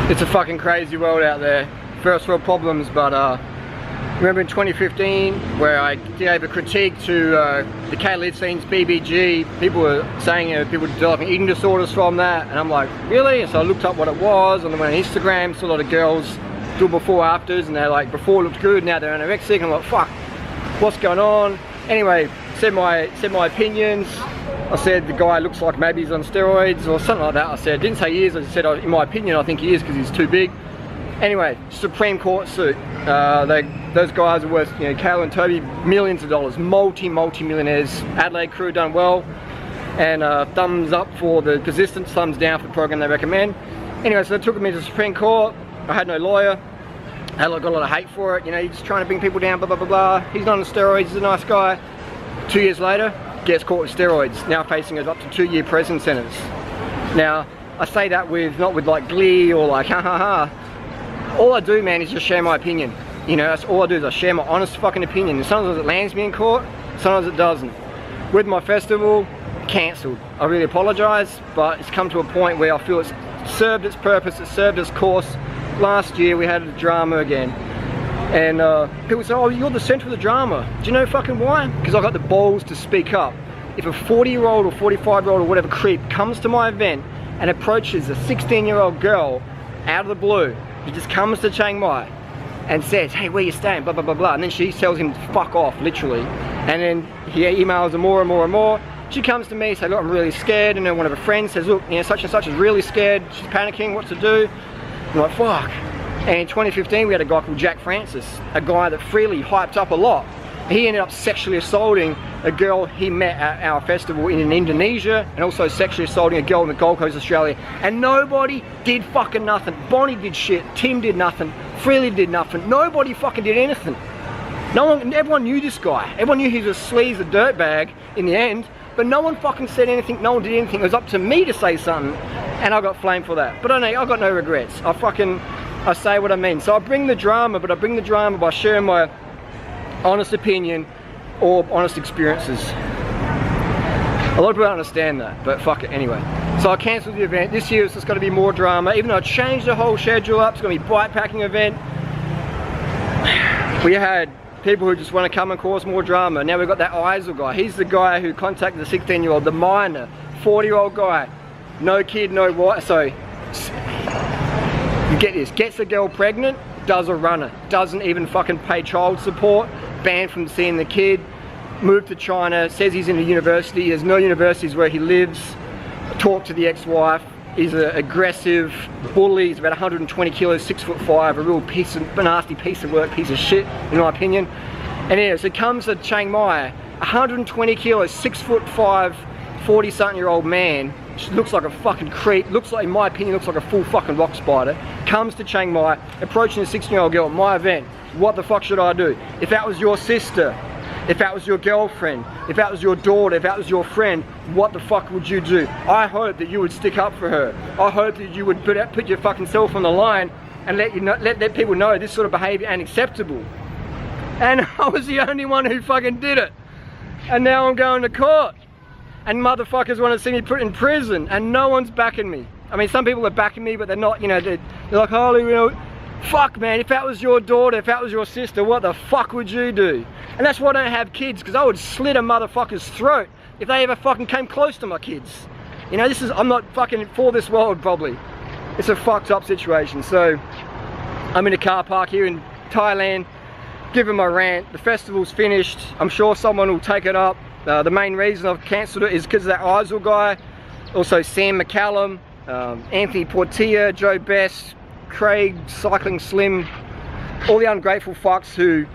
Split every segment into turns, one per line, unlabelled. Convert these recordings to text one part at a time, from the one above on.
It's a fucking crazy world out there. First world problems, but remember in 2015 where I gave a critique to the K-Lysines BBG, people were saying people developing eating disorders from that, and I'm like, really? And so I looked up what it was, and then went on Instagram, saw a lot of girls do before afters, and they're like, before looked good, now they're anorexic, and I'm like, fuck, what's going on? Anyway, said my opinions. I said the guy looks like maybe he's on steroids or something like that. I said, didn't say he is, I just said in my opinion I think he is because he's too big. Anyway, Supreme Court suit. Those guys are worth, you know, Kayla and Toby, millions of dollars, multi-millionaires. Adelaide crew done well, and thumbs up for the persistence, thumbs down for the program they recommend. Anyway, so they took me to the Supreme Court. I had no lawyer. I got a lot of hate for it. You know, he's just trying to bring people down, blah, blah, blah, blah. He's not on steroids, he's a nice guy. 2 years later, gets caught with steroids, now facing up to 2-year prison sentence. Now, I say that not with like glee or like ha ha ha. All I do, man, is just share my opinion. You know, that's all I do, is I share my honest fucking opinion. And sometimes it lands me in court, sometimes it doesn't. With my festival, cancelled. I really apologise, but it's come to a point where I feel it's served its purpose, it served its course. Last year we had a drama again. And people say, oh, you're the centre of the drama. Do you know fucking why? Because I got the balls to speak up. If a 40-year-old or 45-year-old or whatever creep comes to my event and approaches a 16-year-old girl out of the blue, he just comes to Chiang Mai and says, hey, where you staying, blah, blah, blah, blah, and then she tells him to fuck off, literally. And then he emails her more and more and more. She comes to me, says, look, I'm really scared, and then one of her friends says, look, you know, such and such is really scared, she's panicking, what to do? I'm like, fuck. And in 2015 we had a guy called Jack Francis, a guy that freely hyped up a lot. He ended up sexually assaulting a girl he met at our festival in Indonesia, and also sexually assaulting a girl in the Gold Coast, Australia. And nobody did fucking nothing. Bonnie did shit, Tim did nothing, Freely did nothing. Nobody fucking did anything. Everyone knew this guy. Everyone knew he was a sleaze, a dirtbag in the end, but no one fucking said anything, no one did anything. It was up to me to say something, and I got flamed for that. But I got no regrets. I say what I mean. So I bring the drama, but I bring the drama by sharing my honest opinion or honest experiences. A lot of people don't understand that, but fuck it anyway. So I cancelled the event. This year it's just going to be more drama, even though I changed the whole schedule up. It's going to be a bike packing event. We had people who just want to come and cause more drama. Now we've got that Isel guy. He's the guy who contacted the 16-year-old, the minor, 40-year-old guy. No kid, no wife. So you get this, gets a girl pregnant, does a runner, doesn't even fucking pay child support, banned from seeing the kid, moved to China, says he's in a university, there's no universities where he lives, talked to the ex-wife, he's an aggressive bully, he's about 120 kilos, 6'5", a real nasty piece of work, piece of shit, in my opinion. And anyway, so he comes to Chiang Mai, 120 kilos, 6'5", 40-something-year-old man, looks like a fucking creep, looks like, in my opinion, looks like a full fucking rock spider, comes to Chiang Mai, approaching a 16-year-old girl at my event. What the fuck should I do? If that was your sister, if that was your girlfriend, if that was your daughter, if that was your friend, what the fuck would you do? I hope that you would stick up for her. I hope that you would put your fucking self on the line and let people know this sort of behaviour ain't acceptable. And I was the only one who fucking did it. And now I'm going to court. And motherfuckers want to see me put in prison, and no one's backing me. I mean, some people are backing me, but they're not, you know, they're like, holy, you know, fuck man, if that was your daughter, if that was your sister, what the fuck would you do? And that's why I don't have kids, because I would slit a motherfucker's throat if they ever fucking came close to my kids. You know, I'm not fucking for this world, probably. It's a fucked up situation. So, I'm in a car park here in Thailand, giving my rant. The festival's finished. I'm sure someone will take it up. The main reason I've cancelled it is because of that Isel guy, also Sam McCallum, Anthony Portilla, Joe Best, Craig, Cycling Slim, all the ungrateful fucks who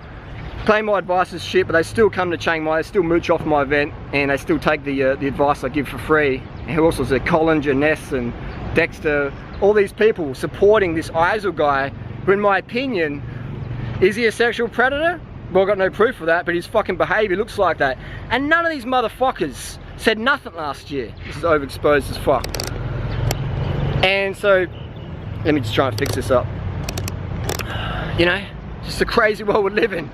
claim my advice is shit, but they still come to Chiang Mai, they still mooch off my event, and they still take the advice I give for free. And who also is Colin, Janess and Dexter, all these people supporting this Isel guy, who in my opinion, is he a sexual predator? Well, I've got no proof of that, but his fucking behaviour looks like that. And none of these motherfuckers said nothing last year. This is overexposed as fuck. And so, let me just try and fix this up. You know, just a crazy world we live in.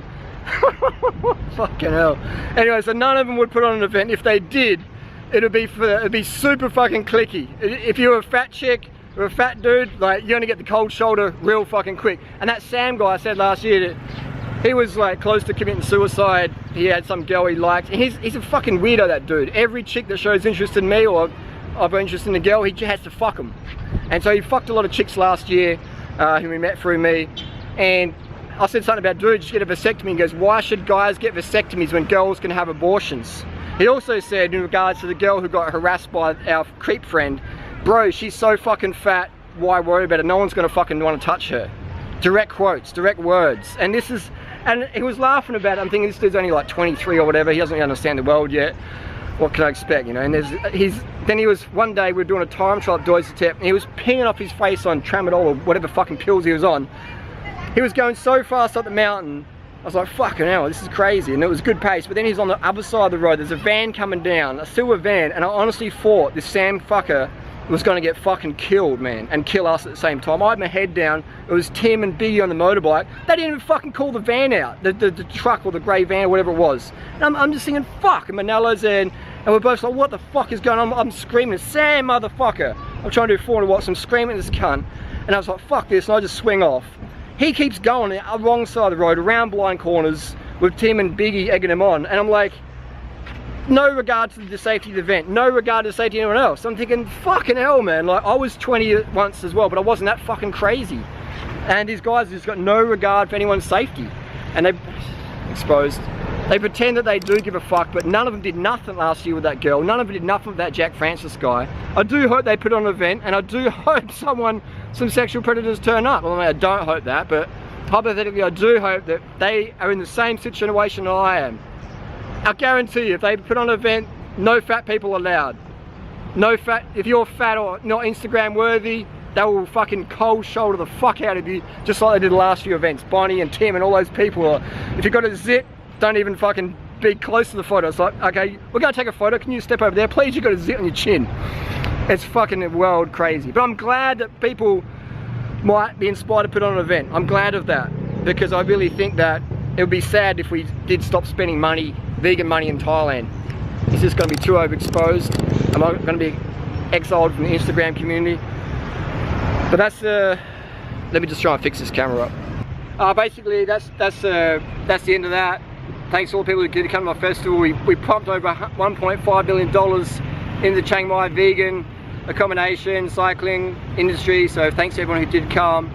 Fucking hell. Anyway, so none of them would put on an event. If they did, it'd be super fucking clicky. If you're a fat chick, with a fat dude, like, you're gonna get the cold shoulder real fucking quick. And that Sam guy said last year that he was like close to committing suicide. He had some girl he liked. And he's a fucking weirdo, that dude. Every chick that shows interest in me or I've got interest in a girl, he just has to fuck them. And so he fucked a lot of chicks last year who we met through me. And I said something about, dude, just get a vasectomy. He goes, why should guys get vasectomies when girls can have abortions? He also said, in regards to the girl who got harassed by our creep friend, bro, she's so fucking fat, why worry about it? No one's gonna fucking want to touch her. Direct quotes, direct words. And this is, and he was laughing about it. I'm thinking this dude's only like 23 or whatever. He doesn't really understand the world yet. What can I expect, you know? And then he was, one day we were doing a time trial at Doisetep, and he was peeing off his face on tramadol or whatever fucking pills he was on. He was going so fast up the mountain, I was like, fucking hell, this is crazy. And it was good pace, but then he's on the other side of the road. There's a van coming down, a silver van, and I honestly thought this Sam fucker was gonna get fucking killed, man, and kill us at the same time. I had my head down. It was Tim and Biggie on the motorbike. They didn't even fucking call the van out, the truck or the grey van or whatever it was. And I'm just thinking, fuck, and Manelo's there, and we're both like, what the fuck is going on? I'm screaming, Sam, motherfucker. I'm trying to do 400 watts, I'm screaming at this cunt. And I was like, fuck this, and I just swing off. He keeps going the wrong side of the road, around blind corners, with Tim and Biggie egging him on. And I'm like, no regard to the safety of the event, no regard to the safety of anyone else. I'm thinking, fucking hell, man. Like, I was 20 once as well, but I wasn't that fucking crazy. And these guys just got no regard for anyone's safety. And they, exposed, they pretend that they do give a fuck, but none of them did nothing last year with that girl. None of them did nothing with that Jack Francis guy. I do hope they put on an event, and I do hope some sexual predators turn up. Well, I mean, I don't hope that, but hypothetically, I do hope that they are in the same situation that I am. I guarantee you, if they put on an event, no fat people allowed. No fat, if you're fat or not Instagram worthy, they will fucking cold shoulder the fuck out of you, just like they did the last few events. Bonnie and Tim and all those people. If you've got a zit, don't even fucking be close to the photo. It's like, okay, we're gonna take a photo, can you step over there? Please, you got a zit on your chin. It's fucking world crazy. But I'm glad that people might be inspired to put on an event. I'm glad of that, because I really think that it would be sad if we did stop spending money, vegan money in Thailand. It's just going to be too overexposed. I'm going to be exiled from the Instagram community. But that's let me just try and fix this camera up. Basically, that's the end of that. Thanks to all the people who did come to my festival. We pumped over $1.5 billion in the Chiang Mai vegan accommodation, cycling industry. So thanks to everyone who did come.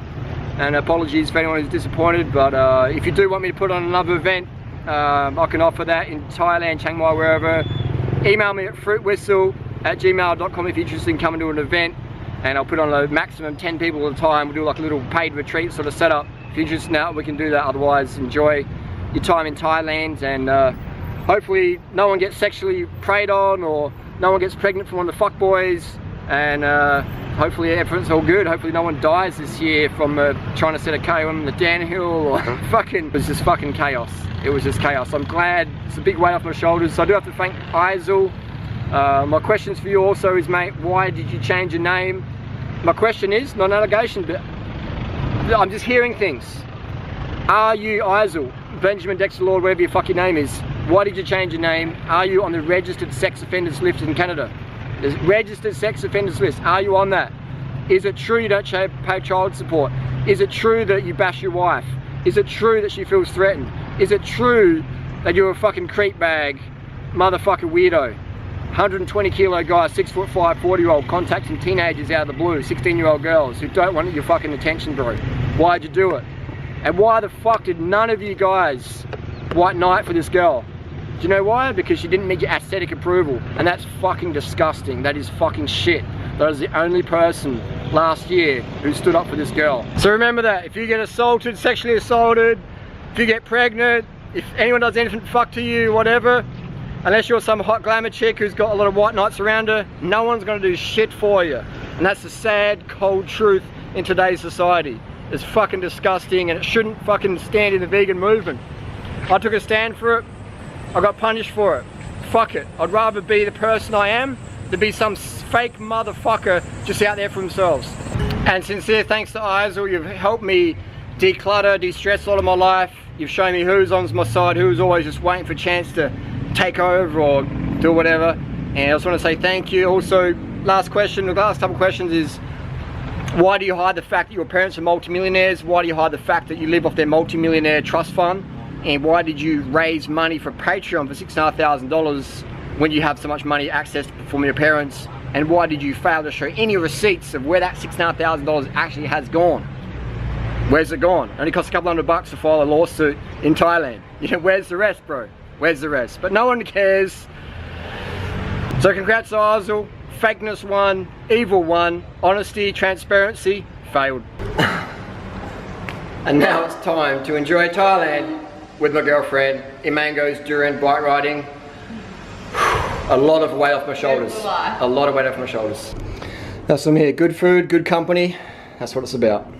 And apologies for anyone who's disappointed, but if you do want me to put on another event, I can offer that in Thailand, Chiang Mai, wherever. Email me at fruitwhistle@gmail.com if you're interested in coming to an event, and I'll put on a maximum 10 people at a time. We'll do like a little paid retreat sort of setup. If you're interested in that, we can do that. Otherwise, enjoy your time in Thailand, and hopefully no one gets sexually preyed on, or no one gets pregnant from one of the fuckboys, and hopefully everything's all good. Hopefully no one dies this year from trying to set a KO on the downhill, or fucking, it was just fucking chaos. It was just chaos. I'm glad, it's a big weight off my shoulders. So I do have to thank Isel. My questions for you also is, mate, why did you change your name? My question is, not an allegation, but I'm just hearing things. Are you Isel, Benjamin Dexter Lord, whatever your fucking name is? Why did you change your name? Are you on the registered sex offenders list in Canada? The registered sex offenders list, are you on that? Is it true you don't pay child support? Is it true that you bash your wife? Is it true that she feels threatened? Is it true that you're a fucking creep bag, motherfucker weirdo? 120 kilo guy, 6'5", 40-year-old, contacting teenagers out of the blue, 16-year-old girls who don't want your fucking attention, bro. Why'd you do it? And why the fuck did none of you guys white knight for this girl? Do you know why? Because she didn't meet your aesthetic approval, and that's fucking disgusting. That is fucking shit. That is the only person last year who stood up for this girl. So remember that, if you get assaulted, sexually assaulted, if you get pregnant, if anyone does anything fuck to you, whatever, unless you're some hot glamour chick who's got a lot of white knights around her, no one's gonna do shit for you. And that's the sad, cold truth in today's society. It's fucking disgusting, and it shouldn't fucking stand in the vegan movement. I took a stand for it. I got punished for it. Fuck it. I'd rather be the person I am than be some fake motherfucker just out there for themselves. And sincere thanks to Isel, you've helped me declutter, de-stress a lot of my life. You've shown me who's on my side, who's always just waiting for a chance to take over or do whatever. And I just want to say thank you. Also, last question, the last couple of questions is, Why do you hide the fact that your parents are multimillionaires? Why do you hide the fact that you live off their multimillionaire trust fund? And why did you raise money for Patreon for $6,500 when you have so much money accessed from your parents? And why did you fail to show any receipts of where that $6,500 actually has gone? Where's it gone? It only cost a couple $100 to file a lawsuit in Thailand. You know, where's the rest, bro? Where's the rest? But no one cares. So congrats to Aizul. Fakeness won, evil won, honesty, transparency, failed. And now it's time to enjoy Thailand with my girlfriend. Imango's Durian bike riding. A lot of weight off my shoulders. A lot of weight off my shoulders. That's from here. Good food, good company. That's what it's about.